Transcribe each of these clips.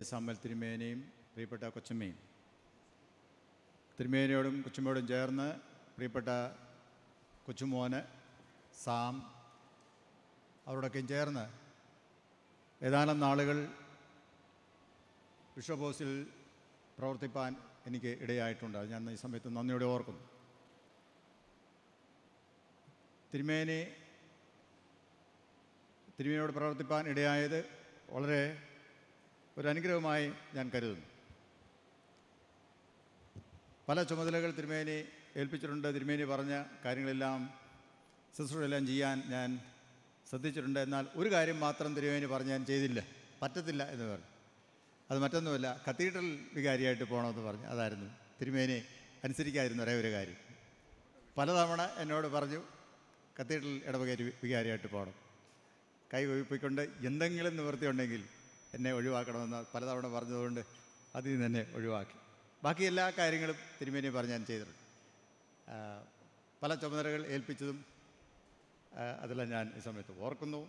Samuel തിരുമേനിയും പ്രിയപ്പെട്ട കൊച്ചമ്മയും, തിരുമേനിയോടും കൊച്ചമ്മയോടും ചേർന്ന് പ്രിയപ്പെട്ട കൊച്ചുമോന് സാം, അവരോടൊക്കെയും ചേർന്ന് ഏതാനും നാളുകൾ ബിഷപ്പ് ഹൗസിൽ പ്രവർത്തിപ്പാൻ എനിക്ക് ഇടയായിട്ടുണ്ട്. അത് ഞാൻ ഈ സമയത്ത് നന്ദിയോടെ ഓർക്കുന്നു. തിരുമേനിയോട് പ്രവർത്തിപ്പാൻ ഇടയായത് വളരെ ഒരു അനുഗ്രഹമായി ഞാൻ കരുതുന്നു. പല ചുമതലകൾ തിരുമേനി ഏൽപ്പിച്ചിട്ടുണ്ട്. തിരുമേനി പറഞ്ഞ കാര്യങ്ങളെല്ലാം ശുശ്രൂഷയെല്ലാം ചെയ്യാൻ ഞാൻ ശ്രദ്ധിച്ചിട്ടുണ്ട്. എന്നാൽ ഒരു കാര്യം മാത്രം തിരുമേനി പറഞ്ഞ് ഞാൻ ചെയ്തില്ല, പറ്റത്തില്ല എന്ന് പറഞ്ഞു. അത് മറ്റൊന്നുമല്ല, കത്തീഡ്രൽ വികാരിയായിട്ട് പോകണമെന്ന് പറഞ്ഞു. അതായിരുന്നു തിരുമേനി അനുസരിക്കാതിരുന്ന ഒരേ ഒരു കാര്യം. പലതവണ എന്നോട് പറഞ്ഞു കത്തീഡ്രൽ ഇടവക വികാരിയായിട്ട് പോകണം. കൈ ഒഴിപ്പിക്കൊണ്ട് എന്തെങ്കിലും നിവൃത്തി ഉണ്ടെങ്കിൽ എന്നെ ഒഴിവാക്കണമെന്ന് പലതവണ പറഞ്ഞതുകൊണ്ട് അതിൽ നിന്ന് തന്നെ ഒഴിവാക്കി. ബാക്കി എല്ലാ കാര്യങ്ങളും തിരുമേനി പറഞ്ഞ് ഞാൻ ചെയ്തിട്ടുണ്ട്. പല ചുമതലകൾ ഏൽപ്പിച്ചതും അതെല്ലാം ഞാൻ ഈ സമയത്ത് ഓർക്കുന്നു.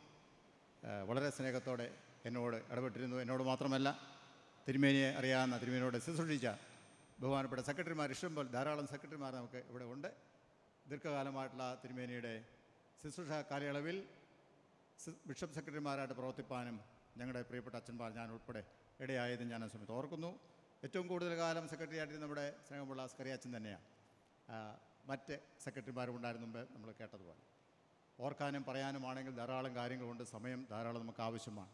വളരെ സ്നേഹത്തോടെ എന്നോട് ഇടപെട്ടിരുന്നു. എന്നോട് മാത്രമല്ല, തിരുമേനിയെ അറിയാവുന്ന, തിരുമേനിയോട് ശുശ്രൂഷിച്ച ബഹുമാനപ്പെട്ട സെക്രട്ടറിമാർ, ഇഷ്ടംപോലെ ധാരാളം സെക്രട്ടറിമാർ നമുക്ക് ഇവിടെ ഉണ്ട്. ദീർഘകാലമായിട്ടുള്ള തിരുമേനിയുടെ ശുശ്രൂഷ കാലയളവിൽ ബിഷപ്പ് സെക്രട്ടറിമാരായിട്ട് പ്രവർത്തിപ്പാനും ഞങ്ങളുടെ പ്രിയപ്പെട്ട അച്ഛന്മാർ, ഞാൻ ഉൾപ്പെടെ ഇടയായത് ഞാൻ ആ സമയത്ത് ഓർക്കുന്നു. ഏറ്റവും കൂടുതൽ കാലം സെക്രട്ടറി ആയിട്ട് നമ്മുടെ സ്നേഹമുള്ള സ്കറിയാച്ചൻ തന്നെയാണ്. മറ്റ് സെക്രട്ടറിമാരും ഉണ്ടായിരുന്നു മുമ്പ് നമ്മൾ കേട്ടതുപോലെ. ഓർക്കാനും പറയാനുമാണെങ്കിൽ ധാരാളം കാര്യങ്ങളുണ്ട്. സമയം ധാരാളം നമുക്ക് ആവശ്യമാണ്.